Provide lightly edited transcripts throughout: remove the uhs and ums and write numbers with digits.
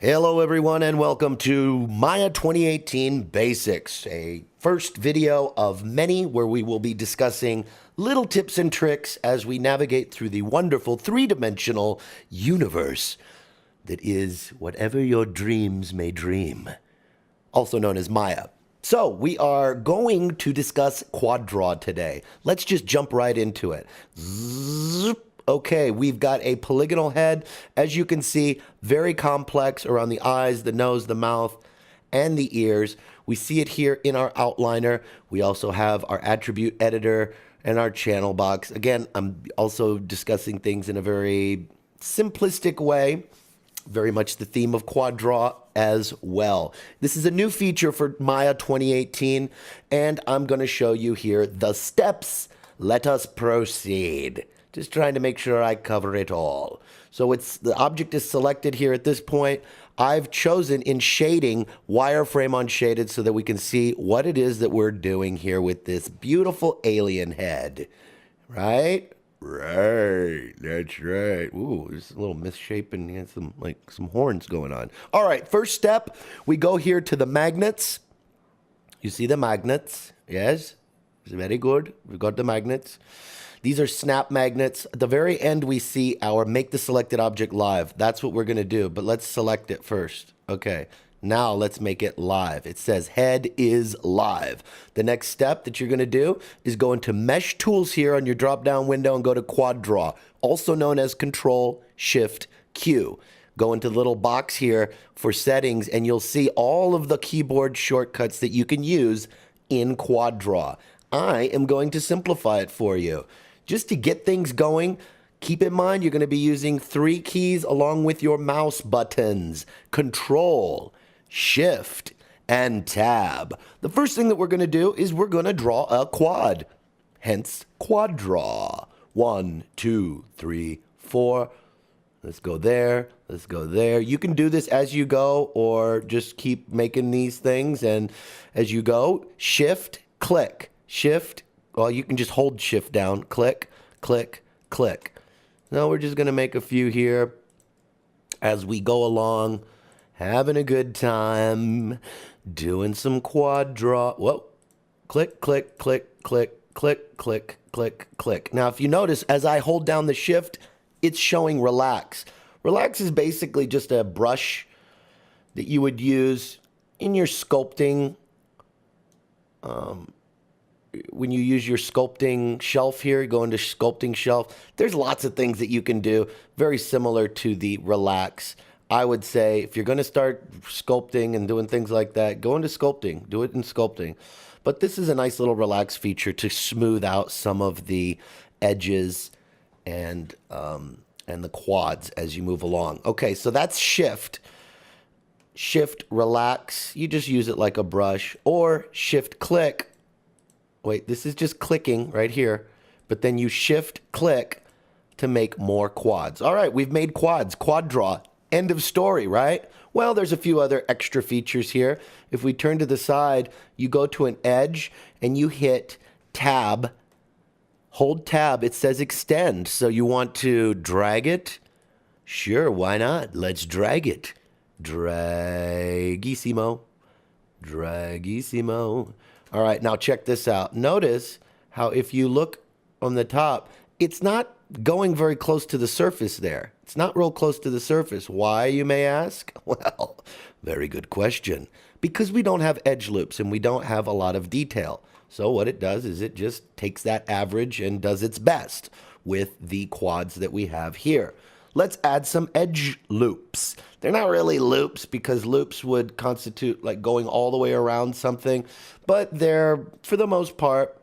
Hello everyone and welcome to Maya 2018 Basics, a first video of many where we will be discussing little tips and tricks as we navigate through the wonderful three-dimensional universe that is whatever your dreams may dream, also known as Maya. So we are going to discuss quad draw today. Let's just jump right into it. Okay, we've got a polygonal head. As you can see, very complex around the eyes, the nose, the mouth, and the ears. We see it here in our outliner. We also have our attribute editor and our channel box. Again, I'm also discussing things in a very simplistic way. Very much the theme of quad draw as well. This is a new feature for Maya 2018, and I'm going to show you here the steps. Let us proceed. Just trying to make sure I cover it all. So the object is selected here at this point. I've chosen in shading wireframe unshaded so that we can see what it is that we're doing here with this beautiful alien head. Right? Right, that's right. Ooh, there's a little misshapen, he has some horns going on. All right, first step, we go here to the magnets. You see the magnets? Yes, very good. We've got the magnets. These are snap magnets. At the very end, we see our make the selected object live. That's what we're going to do, but let's select it first. Okay, now let's make it live. It says head is live. The next step that you're going to do is go into Mesh Tools here on your drop-down window and go to Quad Draw, also known as Control-Shift-Q. Go into the little box here for settings, and you'll see all of the keyboard shortcuts that you can use in Quad Draw. I am going to simplify it for you. Just to get things going, keep in mind you're going to be using 3 keys along with your mouse buttons: Control, Shift, and Tab. The first thing that we're going to do is we're going to draw a quad, hence quad draw. 1, 2, 3, 4. Let's go there. Let's go there. You can do this as you go or just keep making these things. And as you go, Shift, click, Shift. Well, you can just hold Shift down, click, click, click. Now we're just going to make a few here as we go along, having a good time, doing some quad draw. Whoa, click, click, click, click, click, click, click, click. Now, if you notice, as I hold down the Shift, it's showing relax. Relax is basically just a brush that you would use in your sculpting. When you use your sculpting shelf here, you go into sculpting shelf, there's lots of things that you can do, very similar to the relax. I would say if you're going to start sculpting and doing things like that, go into sculpting, do it in sculpting. But this is a nice little relax feature to smooth out some of the edges and the quads as you move along. Okay, so that's Shift. Shift, relax. You just use it like a brush, or Shift, click. Wait, this is just clicking right here, but then you Shift, click to make more quads. All right, we've made quads, quad draw, end of story, right? Well, there's a few other extra features here. If we turn to the side, you go to an edge and you hit Tab, hold Tab, it says extend. So you want to drag it? Sure, why not? Let's drag it. Dragissimo, dragissimo. All right, now check this out. Notice how if you look on the top, it's not going very close to the surface there. It's not real close to the surface. Why, you may ask? Well, very good question. Because we don't have edge loops and we don't have a lot of detail. So what it does is it just takes that average and does its best with the quads that we have here. Let's add some edge loops. They're not really loops because loops would constitute like going all the way around something, but they're, for the most part,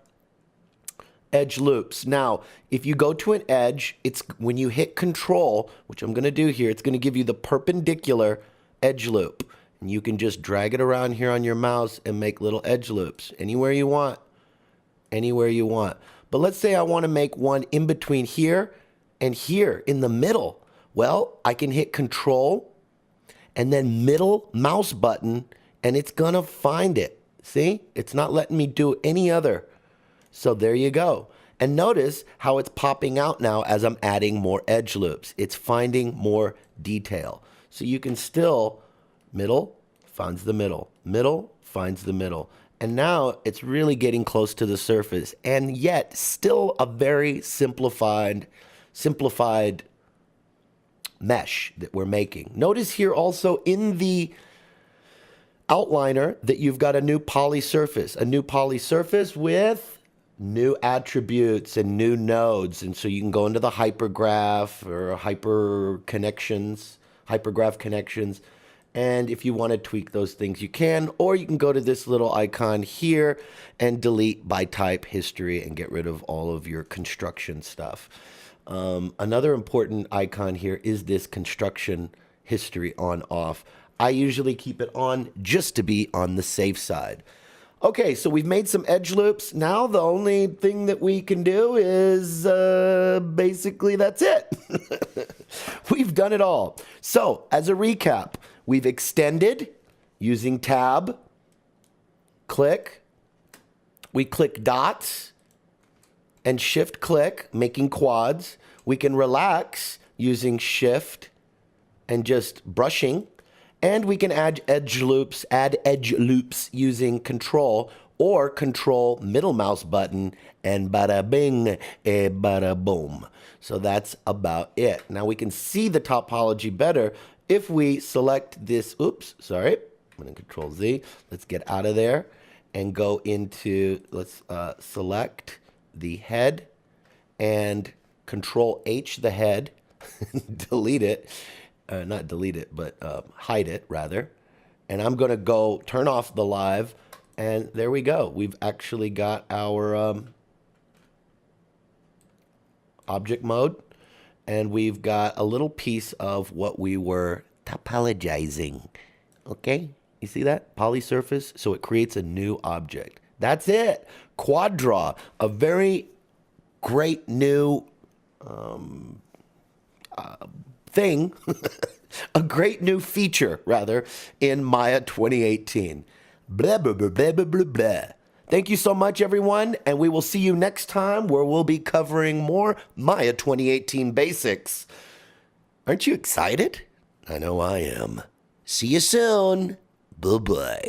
edge loops. Now, if you go to an edge, it's when you hit Control, which I'm going to do here, it's going to give you the perpendicular edge loop. And you can just drag it around here on your mouse and make little edge loops anywhere you want. Anywhere you want. But let's say I want to make one in between here and here in the middle. Well, I can hit Control and then middle mouse button, and it's going to find it. See? It's not letting me do any other. So there you go. And notice how it's popping out now as I'm adding more edge loops. It's finding more detail. So you can still Middle finds the middle. Middle finds the middle. And now it's really getting close to the surface, and yet still a very simplified mesh that we're making. Notice here also in the outliner that you've got a new poly surface with new attributes and new nodes. And so you can go into the hypergraph or hypergraph connections. And if you want to tweak those things, you can, or you can go to this little icon here and delete by type history and get rid of all of your construction stuff. Another important icon here is this construction history on off. I usually keep it on just to be on the safe side. Okay, so we've made some edge loops. Now the only thing that we can do is basically that's it. We've done it all. So as a recap, we've extended using tab, click. We click dots and shift click, making quads. We can relax using shift and just brushing. And we can add edge loops using control or control middle mouse button, and bada bing, bada boom. So that's about it. Now we can see the topology better if we select this. Oops, sorry. I'm going to control Z. Let's get out of there and go into, let's select the head and control H the head, delete it. Not delete it, but hide it rather. And I'm going to go turn off the live. And there we go. We've actually got our object mode. And we've got a little piece of what we were topologizing. Okay? You see that? Poly surface. So it creates a new object. That's it. Quad draw. A very great new thing, a great new feature, rather, in Maya 2018. Blah, blah, blah, blah, blah, blah, blah. Thank you so much, everyone, and we will see you next time where we'll be covering more Maya 2018 basics. Aren't you excited? I know I am. See you soon. Bye-bye.